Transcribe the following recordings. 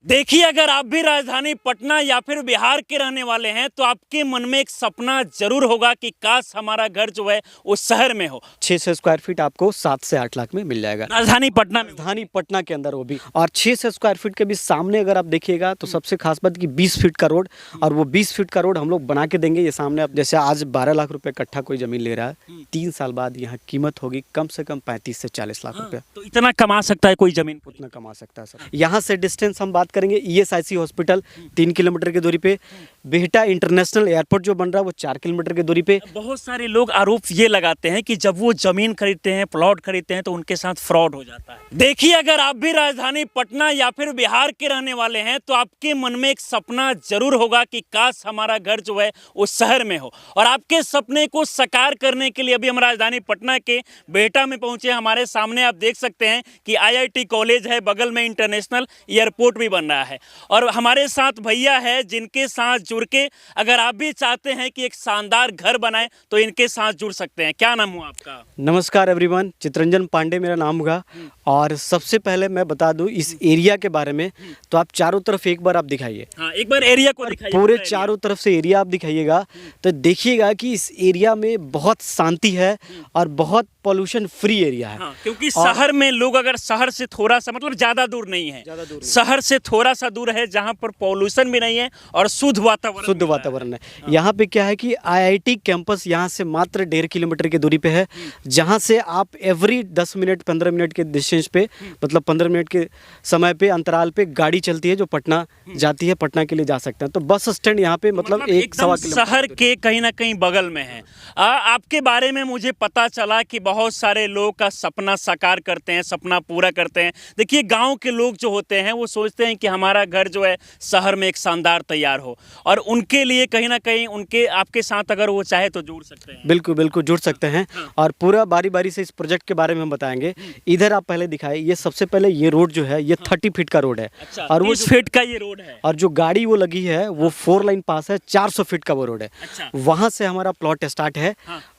देखिए, अगर आप भी राजधानी पटना या फिर बिहार के रहने वाले हैं तो आपके मन में एक सपना जरूर होगा कि काश हमारा घर जो है वो शहर में हो। 600 स्क्वायर फीट आपको 7 से 8 लाख में मिल जाएगा। राजधानी पटना में। राजधानी पटना के अंदर वो भी, और 600 स्क्वायर फीट के भी सामने अगर आप देखिएगा तो सबसे खास बात कि 20 फीट का रोड, और वो 20 फीट का रोड हम लोग बना के देंगे। ये सामने आप जैसे आज 12 लाख रुपए कट्ठा कोई जमीन ले रहा है, 3 साल बाद यहाँ कीमत होगी कम से कम 35 से 40 लाख रुपए। तो इतना कमा सकता है कोई जमीन? उतना कमा सकता है सर। यहाँ से डिस्टेंस हम बात करेंगे, ESIC हॉस्पिटल 3 किलोमीटर की दूरी पे, बिहटा इंटरनेशनल एयरपोर्ट जो बन रहा है वो 4 किलोमीटर की दूरी पे। बहुत सारे लोग आरोप ये लगाते हैं कि जब वो जमीन खरीदते हैं, प्लॉट खरीदते हैं तो उनके साथ फ्रॉड हो जाता है। देखिए, अगर आप भी राजधानी पटना या फिर बिहार के रहने वाले हैं तो आपके मन में एक सपना जरूर होगा कि काश हमारा घर जो है वो शहर में हो। और आपके सपने को साकार करने के लिए अभी हम राजधानी पटना के बिहटा में पहुंचे। हमारे सामने आप देख सकते हैं कि IIT कॉलेज है, बगल में इंटरनेशनल एयरपोर्ट भी बन रहा है। और हमारे साथ भैया है जिनके साथ जुड़ के अगर आप भी चाहते हैं कि एक शानदार घर बनाए तो इनके साथ जुड़ सकते हैं। क्या नाम हुआ आपका? नमस्कार एवरीवन, चित्रंजन पांडे मेरा नाम होगा। और सबसे पहले मैं बता दूं इस एरिया के बारे में, तो आप चारों तरफ एक बार आप दिखाइए। हाँ, एक बार एरिया को दिखाइए। पूरे चारों तरफ से एरिया आप दिखाइएगा तो देखिएगा कि इस एरिया में बहुत शांति है और बहुत पॉल्यूशन फ्री एरिया है। हाँ, क्योंकि शहर में लोग अगर शहर से थोड़ा सा मतलब ज्यादा दूर नहीं है, शहर से थोड़ा सा दूर है जहाँ पर पॉल्यूशन भी नहीं है और शुद्ध वातावरण है। यहाँ पे क्या है कि IIT कैंपस यहाँ से मात्र 1.5 किलोमीटर की दूरी पे है, जहाँ से आप एवरी 10 मिनट 15 मिनट के डिस्टेंस पे, मतलब 15 मिनट के समय पे अंतराल पे गाड़ी चलती है जो पटना जाती है, पटना के लिए जा सकते हैं। तो बस स्टैंड यहाँ पे मतलब 1-1.25 किलोमीटर शहर के कहीं ना कहीं बगल में है। आपके बारे में मुझे पता चला कि बहुत सारे लोग का सपना साकार करते हैं, सपना पूरा करते हैं। देखिए, गांव के लोग जो होते हैं वो सोचते हैं कि हमारा घर जो है शहर में एक शानदार तैयार हो, और उनके लिए कहीं ना कहीं उनके आपके साथ अगर वो चाहे तो जुड़ सकते हैं। बिल्कुल बिल्कुल जुड़ सकते हैं। और पूरा बारी बारी से इस प्रोजेक्ट के बारे में हम बताएंगे। इधर आप पहले दिखाए, ये सबसे पहले ये रोड जो है ये 30 फीट का रोड है। अच्छा, और वो 30 फीट का ये रोड है। और जो गाड़ी वो लगी है वो 4 लाइन पास है, 400 फीट का वो रोड है। अच्छा। वहाँ से हमारा प्लॉट स्टार्ट है।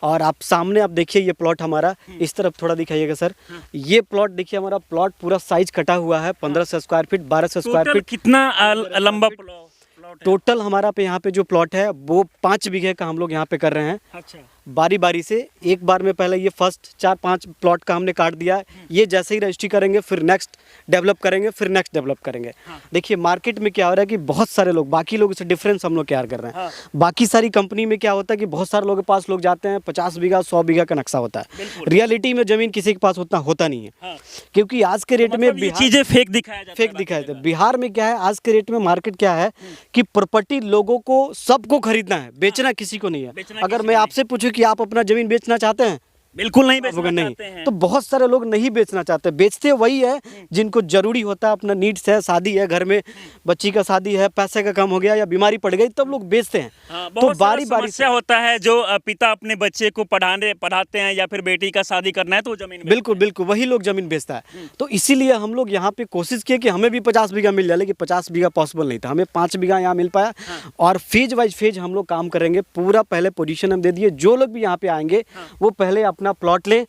और आप सामने आप देखिए ये प्लॉट हमारा, इस तरफ थोड़ा दिखाइएगा सर। ये प्लॉट देखिए, हमारा प्लॉट पूरा साइज कटा हुआ है, 1500 स्क्वायर फीट, 1200 स्क्वायर फीट। कितना लंबा प्लॉट? टोटल हमारा पे यहाँ पे जो प्लॉट है वो 5 बीघे का हम लोग यहाँ पे कर रहे हैं। अच्छा। बारी बारी से एक बार में पहले ये फर्स्ट 4-5 प्लॉट का हमने काट दिया है। ये जैसे ही रजिस्ट्री करेंगे फिर नेक्स्ट डेवलप करेंगे, फिर नेक्स्ट डेवलप करेंगे। देखिए मार्केट में क्या हो रहा है कि बहुत सारे लोग, बाकी लोगों से डिफरेंस हम लोग क्या कर रहे हैं। बाकी सारी कंपनी में क्या होता है कि बहुत सारे लोगों के पास लोग जाते हैं, 50 बीघा 100 बीघा का नक्शा होता है। रियलिटी में जमीन किसी के पास उतना होता नहीं है। क्योंकि आज के रेट में चीजें फेक दिखाया जाता है। बिहार में क्या है, आज के रेट में मार्केट क्या है कि प्रॉपर्टी लोगों को सबको खरीदना है, बेचना किसी को नहीं है। अगर मैं आपसे पूछूं कि आप अपना जमीन बेचना चाहते हैं? बिल्कुल नहीं बेचना चाहते हैं। तो बहुत सारे लोग नहीं बेचना चाहते, बेचते वही है जिनको जरूरी होता है, अपना नीड्स है, शादी है, घर में बच्ची का शादी है, पैसे का कम हो गया या बीमारी पड़ गई, तब लोग बेचते हैं। तो बारी बारी से होता है जो पिता अपने बच्चे को पढ़ाते हैं या फिर बेटी का शादी करना है तो जमीन, बिल्कुल बिल्कुल वही लोग जमीन बेचता है। तो इसीलिए हम लोग यहाँ पे कोशिश किए कि हमें भी 50 बीघा मिल जाए, लेकिन 50 बीघा पॉसिबल नहीं था, हमें 5 बीघा यहाँ मिल पाया। और फेज वाइज फेज हम लोग काम करेंगे। पूरा पहले पोजीशन हम दे दिए, जो लोग भी यहाँ पे आएंगे वो पहले अपना प्लॉट लें,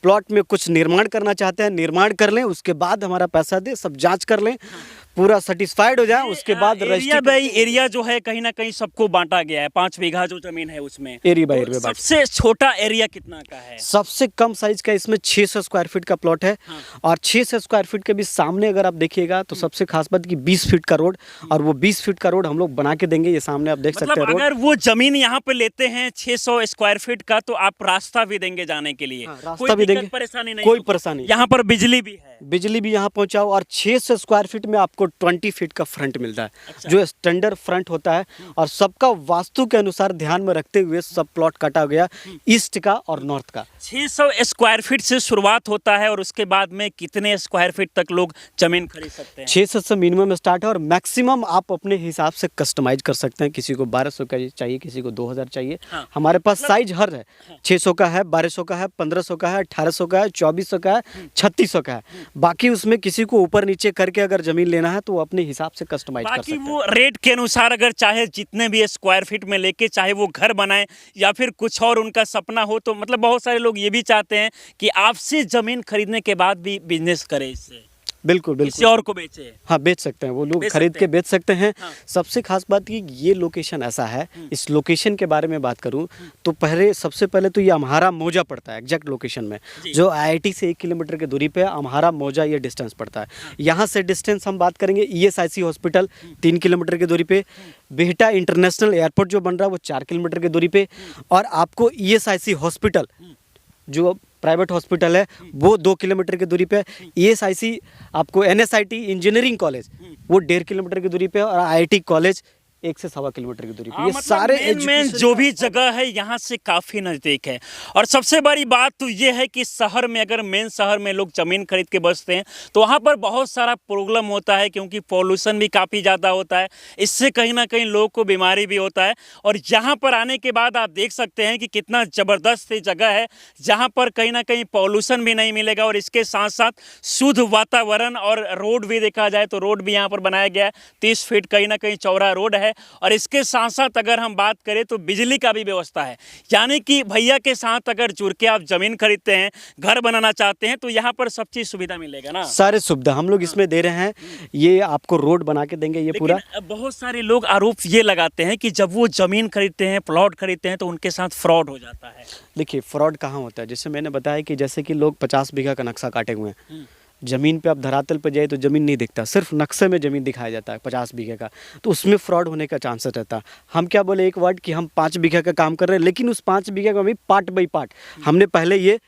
प्लॉट में कुछ निर्माण करना चाहते हैं निर्माण कर लें, उसके बाद हमारा पैसा दे, सब जांच कर लें, पूरा सेटिस्फाइड हो जाए, उसके बाद एरिया जो है कहीं ना कहीं सबको बांटा गया है। 5 बीघा जो जमीन है उसमें एरिया बाय एरिया। सबसे छोटा एरिया कितना का है? सबसे कम साइज का इसमें 600 स्क्वायर फीट का प्लॉट है। और 600 स्क्वायर फीट के भी सामने अगर आप देखिएगा तो सबसे खास बात कि 20 फीट का रोड, और वो 20 फीट का रोड हम लोग बना के देंगे। ये सामने आप देख सकते हैं रोड। अगर वो जमीन यहाँ पे लेते हैं 600 स्क्वायर फीट का तो आप रास्ता भी देंगे जाने के लिए? रास्ता भी देंगे, परेशानी नहीं, कोई परेशानी। यहाँ पर बिजली भी है, बिजली भी यहाँ पहुँचाओ। और 600 स्क्वायर फीट में आपको 20 फीट का फ्रंट मिलता है। अच्छा। जो स्टैंडर्ड फ्रंट होता है, और सबका वास्तु के अनुसार ध्यान में रखते हुए सब प्लॉट काटा गया, ईस्ट का और नॉर्थ का। 600 स्क्वायर फीट से शुरुआत होता है और उसके बाद में कितने स्क्वायर फीट तक लोग जमीन खरीद सकते हैं? 600 से मिनिमम स्टार्ट है, और मैक्सिमम आप अपने हिसाब से कस्टमाइज कर सकते हैं। किसी को 1200 का चाहिए, किसी को 2000 चाहिए। हमारे पास साइज हर है, 600 का है, 1200 का है, 1500 का है, 1800 का है, 2400 का है, 3600 का है। बाकी उसमें किसी को ऊपर नीचे करके अगर जमीन लेना है तो वो अपने हिसाब से कस्टमाइज कर सकते हैं। वो रेट के अनुसार अगर चाहे जितने भी स्क्वायर फीट में लेके चाहे वो घर बनाए या फिर कुछ और उनका सपना हो, तो मतलब बहुत सारे लोग ये भी चाहते हैं कि आपसे जमीन खरीदने के बाद भी बिजनेस करें इससे। बिल्कुल किसी बिल्कुल। और को बेचे। हाँ, बेच सकते हैं, वो लोग बेच खरीद सकते के हैं। बेच सकते हैं। हाँ। सबसे खास बात ये लोकेशन ऐसा है, इस लोकेशन के बारे में बात करूं तो सबसे पहले तो ये अम्हारा मौजा पड़ता है एग्जैक्ट लोकेशन में, जी। जो IIT से 1 किलोमीटर की दूरी पे अम्हारा मौजा ये डिस्टेंस पड़ता है। यहाँ से डिस्टेंस हम बात करेंगे ESIC हॉस्पिटल 3 किलोमीटर की दूरी पे, बिहटा इंटरनेशनल एयरपोर्ट जो बन रहा है वो 4 किलोमीटर की दूरी पे, और आपको ESIC हॉस्पिटल जो प्राइवेट हॉस्पिटल है वो 2 किलोमीटर की दूरी पे, ESIC आपको NSIT इंजीनियरिंग कॉलेज वो 1.5 किलोमीटर की दूरी पे, और IIT कॉलेज 1 से 1.25 किलोमीटर की दूरी पे। ये मतलब सारे मेन जो भी जगह है यहाँ से काफ़ी नज़दीक है। और सबसे बड़ी बात तो ये है कि शहर में, अगर मेन शहर में लोग ज़मीन खरीद के बसते हैं तो वहाँ पर बहुत सारा प्रॉब्लम होता है, क्योंकि पॉल्यूशन भी काफ़ी ज़्यादा होता है। इससे कहीं ना कहीं लोगों को बीमारी भी होता है। और यहाँ पर आने के बाद आप देख सकते हैं कि कितना ज़बरदस्त ये जगह है, जहाँ पर कहीं ना कहीं पॉल्यूशन भी नहीं मिलेगा, और इसके साथ साथ शुद्ध वातावरण, और रोड भी देखा जाए तो रोड भी यहाँ पर बनाया गया है। 30 फीट कहीं ना कहीं चौड़ा रोड है। और इसके साथ साथ अगर हम बात करें तो बिजली का भी व्यवस्था है, यानी कि भैया के साथ अगर जुड़ के आप ज़मीन खरीदते हैं, घर बनाना चाहते हैं, तो यहाँ पर सब चीज़ सुविधा मिलेगा ना। सारे सुविधा हम लोग इसमें दे रहे हैं। ये आपको रोड बना के देंगे, ये पूरा। बहुत सारे लोग आरोप ये लगाते हैं कि जब वो ज़मीन खरीदते हैं, प्लॉट खरीदते हैं, तो उनके साथ फ्रॉड हो जाता है। देखिए फ्रॉड कहाँ होता है, जैसे मैंने बताया कि जैसे कि लोग 50 बीघा का नक्शा काटे हुए हैं, ज़मीन पे आप धरातल पे जाए तो ज़मीन नहीं दिखता, सिर्फ नक्शे में ज़मीन दिखाया जाता है 50 बीघे का, तो उसमें फ्रॉड होने का चांसेस रहता है। हम क्या बोले एक वर्ड कि हम 5 बीघा का काम कर रहे हैं, लेकिन उस 5 बीघे का भी पार्ट बाई पार्ट हमने पहले ये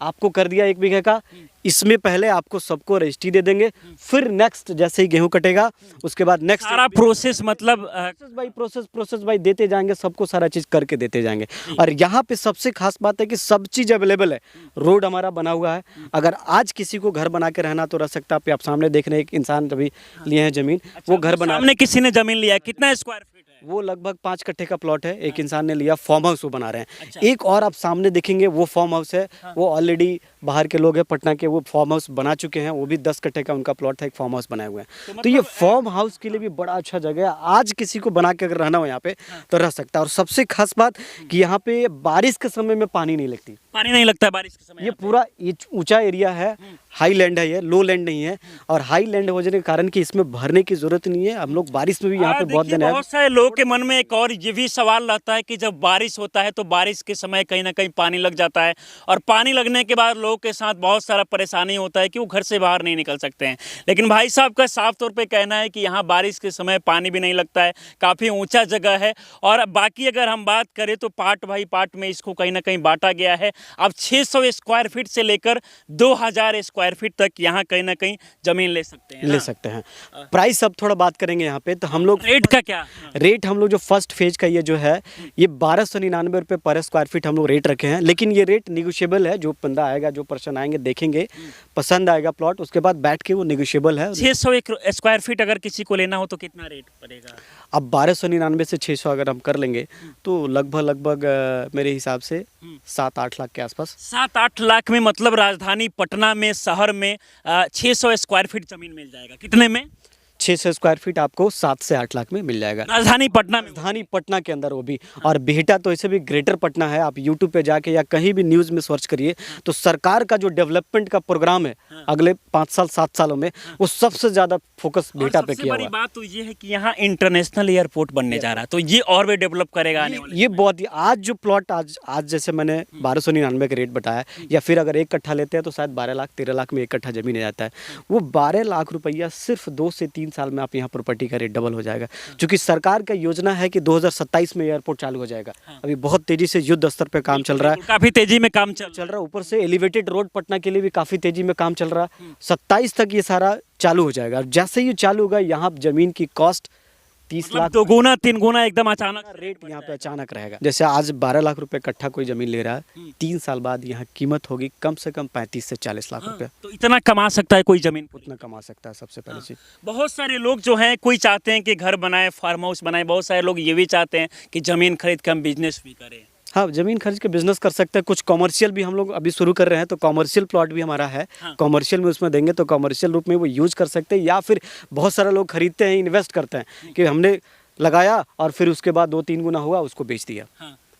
आपको कर दिया 1 बीघे का, इसमें पहले आपको सबको रजिस्ट्री दे देंगे, फिर नेक्स्ट जैसे ही गेहूं कटेगा उसके बाद नेक्स्ट सारा प्रोसेस मतलब प्रोसेस बाई देते जाएंगे, सबको सारा चीज़ करके देते जाएंगे। और यहाँ पे सबसे खास बात है कि सब चीज़ अवेलेबल है, रोड हमारा बना हुआ है। अगर आज किसी को घर बना के रहना तो रह सकता है। आप सामने देख रहे हैं एक इंसान अभी लिए हैं ज़मीन, वो घर बना, सामने किसी ने ज़मीन लिया, कितना स्क्वायर फीट है? वो लगभग 5 कट्ठे का प्लॉट है, एक इंसान ने लिया, फार्म हाउस वो बना रहे हैं। एक और आप सामने देखेंगे वो फार्म हाउस है, वो ऑलरेडी बाहर के लोग हैं पटना के, वो फार्म हाउस बना चुके हैं, वो भी 10 कट्ठे का उनका प्लॉट था, एक फार्म हाउस बनाए हुए हैं। तो ये फार्म हाउस के लिए भी बड़ा अच्छा जगह है, आज किसी को बना के अगर रहना हो यहाँ पे तो रह सकता है। और सबसे खास बात कि यहाँ पे बारिश के समय में पानी नहीं लगती, पानी नहीं लगता है बारिश के समय। ये पूरा ऊंचा एरिया है, हाई लैंड है, ये लो लैंड नहीं है। और हाई लैंड हो जाने के कारण कि इसमें भरने की जरूरत नहीं है, हम लोग बारिश में भी यहाँ पे बहुत दिन है। बहुत सारे लोगों के मन में एक और ये भी सवाल रहता है कि जब बारिश होता है तो बारिश के समय कहीं ना कहीं पानी लग जाता है, और पानी लगने के बाद लोगों के साथ बहुत सारा परेशानी होता है कि वो घर से बाहर नहीं निकल सकते हैं। लेकिन भाई साहब का साफ तौर पे कहना है कि यहाँ बारिश के समय पानी भी नहीं लगता है, काफ़ी ऊंचा जगह है। और बाकी अगर हम बात करें तो पार्ट बाई पार्ट में इसको कहीं ना कहीं बांटा गया है। अब 600 स्क्वायर फीट से लेकर 2000 स्क्वायर फीट तक यहाँ कहीं ना कहीं ज़मीन ले सकते हैं, ले सकते हैं। प्राइस अब थोड़ा बात करेंगे यहाँ पे, तो हम लोग रेट का क्या रेट, हम लोग जो फर्स्ट फेज का ये जो है ये 1299 रुपये पर स्क्वायर फीट हम लोग रेट रखे हैं। लेकिन ये रेट निगोशिएबल है, जो बंदा आएगा, जो पर्सन आएंगे, देखेंगे, पसंद आएगा प्लॉट, उसके बाद बैठ के वो निगोशिएबल है। 600 स्क्वायर फीट अगर किसी को लेना हो तो कितना रेट पड़ेगा? अब 1299 से 600 अगर हम कर लेंगे तो लगभग मेरे हिसाब से 7-8 लाख के आसपास। 7-8 लाख में मतलब राजधानी पटना में, शहर में 600 स्क्वायर फीट जमीन मिल जाएगा। कितने में? 600 स्क्वायर फीट आपको 7 से 8 लाख में मिल जाएगा, राजधानी पटना में। राजधानी पटना के अंदर वो भी। और बिहटा तो ऐसे भी ग्रेटर पटना है, आप यूट्यूब पे जाके या कहीं भी न्यूज़ में सर्च करिए तो सरकार का जो डेवलपमेंट का प्रोग्राम है अगले 5 साल 7 सालों में, वो सबसे ज़्यादा फोकस बिहटा पे किया हुआ है। बड़ी बात तो ये है कि यहाँ इंटरनेशनल एयरपोर्ट बनने जा रहा है, तो ये और भी डेवलप करेगा आने वाले। ये बहुत ही, आज जो प्लॉट आज जैसे मैंने 1299 का रेट बताया, या फिर अगर 1 कट्ठा लेते हैं तो शायद 12 लाख 13 लाख में 1 कट्ठा जमीन आ जाता है। वो 12 लाख रुपया सिर्फ 2 से 3 साल में आप यहाँ प्रॉपर्टी का रेट डबल हो जाएगा। क्योंकि सरकार का योजना है कि 2027 में एयरपोर्ट चालू हो जाएगा। अभी बहुत तेजी से युद्ध स्तर पे काम चल रहा है, काफी तेजी में काम चल रहा है। ऊपर से एलिवेटेड रोड पटना के लिए भी काफी तेजी में काम चल रहा है। 27 तक ये सारा चालू हो जाएगा। और जैसे ही चालू होगा, यहाँ जमीन की कॉस्ट 30 लाख, 2 गुना 3 गुना एकदम अचानक रेट यहाँ पे अचानक रहेगा। जैसे आज 12 लाख रुपए कट्ठा कोई जमीन ले रहा है, 3 साल बाद यहाँ कीमत होगी कम से कम 35 से 40 लाख रुपए। तो इतना कमा सकता है कोई जमीन? उतना कमा सकता है सबसे पहले चीज। बहुत सारे लोग जो हैं, कोई चाहते हैं कि घर बनाए, फार्म हाउस बनाए, बहुत सारे लोग ये भी चाहते हैं कि जमीन खरीद के हम बिजनेस भी करें। हाँ, जमीन खरीद के बिजनेस कर सकते हैं। कुछ कॉमर्शियल भी हम लोग अभी शुरू कर रहे हैं, तो कॉमर्शियल प्लॉट भी हमारा है। कॉमर्शियल में उसमें देंगे तो कॉमर्शियल रूप में वो यूज कर सकते हैं। या फिर बहुत सारे लोग खरीदते हैं, इन्वेस्ट करते हैं कि हमने लगाया और फिर उसके बाद 2-3 गुना हुआ, उसको बेच दिया।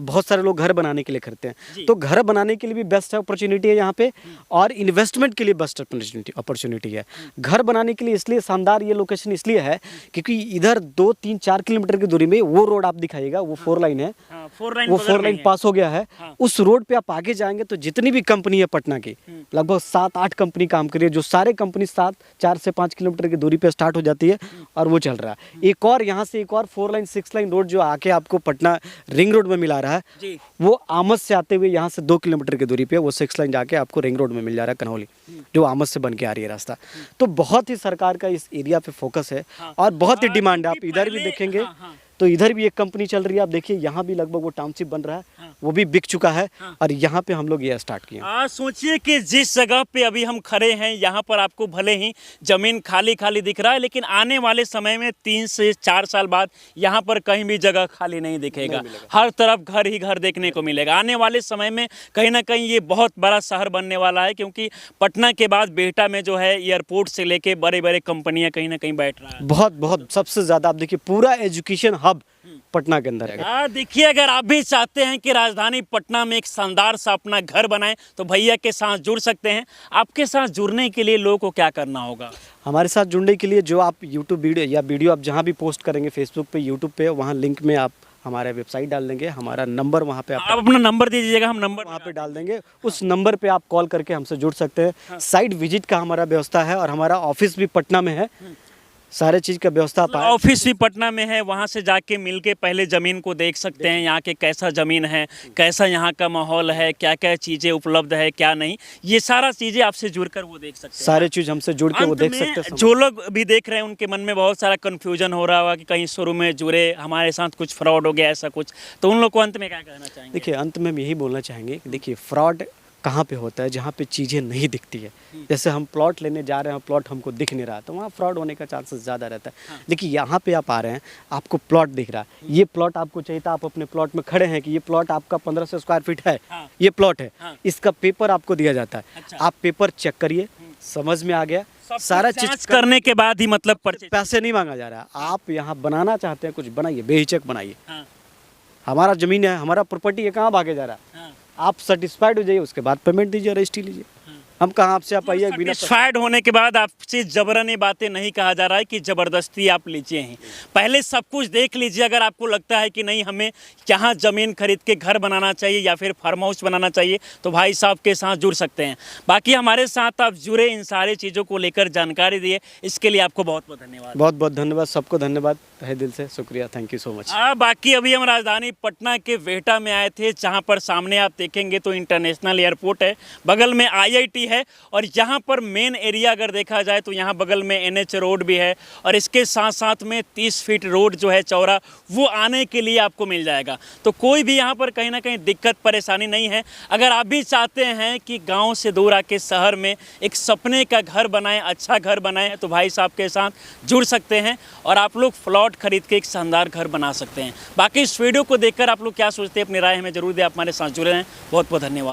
बहुत सारे लोग घर बनाने के लिए खरीदते हैं, तो घर बनाने के लिए भी बेस्ट अपॉर्चुनिटी है यहाँ पे, और इन्वेस्टमेंट के लिए बेस्ट अपॉर्चुनिटी है। घर बनाने के लिए इसलिए शानदार ये लोकेशन इसलिए है क्योंकि इधर 2-3-4 किलोमीटर की दूरी में वो रोड आप दिखाइएगा, वो 4 लाइन है, वो 4 लाइन पास हो गया है। उस रोड पे आप आगे जाएंगे तो जितनी भी कंपनी है पटना की, लगभग 7-8 कंपनी काम कर रही है, जो सारे कंपनी 4 से 5 किलोमीटर की दूरी पे स्टार्ट हो जाती है और वो चल रहा है। एक और यहाँ से एक और 4 लाइन 6 लाइन रोड जो आके आपको पटना रिंग रोड में मिला रहा है, वो आमद से आते हुए यहाँ से 2 किलोमीटर की दूरी पे वो 6 लाइन जाके आपको रिंग रोड में मिल जा रहा है, कन्हौली, जो आमद से बन के आ रही है रास्ता। तो बहुत ही सरकार का इस एरिया पे फोकस है और बहुत ही डिमांड है। आप इधर भी देखेंगे तो इधर भी एक कंपनी चल रही है, आप देखिए यहाँ भी लगभग वो टाउनशिप बन रहा है, वो भी बिक चुका है और यहाँ पे हम लोग ये स्टार्ट किए। सोचिए कि जिस जगह पे अभी हम खड़े हैं यहाँ पर आपको भले ही जमीन खाली खाली दिख रहा है, लेकिन आने वाले समय में 3 से 4 साल बाद यहाँ पर कहीं भी जगह खाली नहीं दिखेगा, हर तरफ घर ही घर देखने को मिलेगा। आने वाले समय में कहीं ना कहीं ये बहुत बड़ा शहर बनने वाला है, क्योंकि पटना के बाद बिहटा में जो है एयरपोर्ट से लेके बड़े बड़े कंपनियां कहीं ना कहीं बैठ रहा है। बहुत सबसे ज्यादा आप देखिए पूरा एजुकेशन हब पटना के अंदर है। देखिए, अगर आप भी चाहते हैं कि राजधानी पटना में एक शानदार सा अपना घर बनाएं तो भैया के साथ जुड़ सकते हैं। आपके साथ जुड़ने के लिए लोगों को क्या करना होगा? हमारे साथ जुड़ने के लिए जो आप यूट्यूब वीडियो आप जहाँ भी पोस्ट करेंगे, फेसबुक पे, यूट्यूब पे, वहाँ लिंक में आप हमारा वेबसाइट डाल देंगे, हमारा नंबर वहाँ पे आप अपना नंबर दे दीजिएगा, हम नंबर वहाँ पे डाल देंगे। उस नंबर पे आप कॉल करके हमसे जुड़ सकते हैं। साइट विजिट का हमारा व्यवस्था है और हमारा ऑफिस भी पटना में है, सारे चीज़ का व्यवस्था ऑफिस भी पटना में है। वहाँ से जाके मिलके पहले ज़मीन को देख सकते हैं, यहाँ के कैसा ज़मीन है, कैसा यहाँ का माहौल है, क्या क्या चीज़ें उपलब्ध है, क्या नहीं, ये सारा चीज़ें आपसे जुड़कर वो देख सकते हैं। सारे चीज़ हमसे जुड़ के वो देख सकते हैं। जो लोग भी देख रहे हैं उनके मन में बहुत सारा कन्फ्यूजन हो रहा होगा कि कहीं शुरू में जुड़े, हमारे साथ कुछ फ्रॉड हो गया, ऐसा कुछ, तो उन लोग को अंत में क्या कहना चाहेंगे? देखिए, अंत में हम यही बोलना चाहेंगे कि देखिए, फ्रॉड कहाँ पे होता है? जहाँ पे चीज़ें नहीं दिखती है। जैसे हम प्लॉट लेने जा रहे हैं, प्लॉट हमको दिख नहीं रहा, तो वहाँ फ्रॉड होने का चांसेस ज़्यादा रहता है। देखिए, यहाँ पे आप आ रहे हैं, आपको प्लॉट दिख रहा है, ये प्लॉट आपको चाहिए था, आप अपने प्लॉट में खड़े हैं कि ये प्लॉट आपका 1500 स्क्वायर फीट है, ये प्लॉट है, इसका पेपर आपको दिया जाता है। आप पेपर चेक करिए, समझ में आ गया, सारा चीज करने के बाद ही मतलब पैसे नहीं मांगा जा रहा। आप यहाँ बनाना चाहते हैं, कुछ बनाइए, बेहिचक बनाइए। हमारा ज़मीन है, हमारा प्रॉपर्टी है, कहाँ भागे जा रहा है? आप सेटिस्फाइड हो जाइए, उसके बाद पेमेंट दीजिए, रजिस्ट्री लीजिए। हम कहाँ आपसे आप आइए बिना सेटिस्फाइड होने के बाद आपसे जबरन ये बातें नहीं कहा जा रहा है कि ज़बरदस्ती आप लीजिए ही। पहले सब कुछ देख लीजिए। अगर आपको लगता है कि नहीं, हमें यहाँ ज़मीन खरीद के घर बनाना चाहिए या फिर फार्म हाउस बनाना चाहिए, तो भाई साहब के साथ जुड़ सकते हैं। बाकी हमारे साथ आप जुड़े, इन सारी चीज़ों को लेकर जानकारी दिए, इसके लिए आपको बहुत बहुत धन्यवाद। बहुत बहुत धन्यवाद, सबको धन्यवाद, तहे दिल से शुक्रिया, थैंक यू सो मच। बाकी अभी हम राजधानी पटना के बिहटा में आए थे, जहाँ पर सामने आप देखेंगे तो इंटरनेशनल एयरपोर्ट है, बगल में IIT है, और यहाँ पर मेन एरिया अगर देखा जाए तो यहाँ बगल में NH रोड भी है, और इसके साथ साथ में 30 फीट रोड जो है चौड़ा, वो आने के लिए आपको मिल जाएगा। तो कोई भी यहाँ पर कहीं ना कहीं दिक्कत परेशानी नहीं है। अगर आप भी चाहते हैं कि गांव से दूर आके शहर में एक सपने का घर बनाएं, अच्छा घर बनाएं, तो भाई साहब के साथ जुड़ सकते हैं और आप लोग प्लॉट खरीद के एक शानदार घर बना सकते हैं। बाकी इस वीडियो को देखकर आप लोग क्या सोचते हैं, अपनी राय हमें जरूर दें। आप हमारे साथ जुड़े हैं, बहुत बहुत धन्यवाद।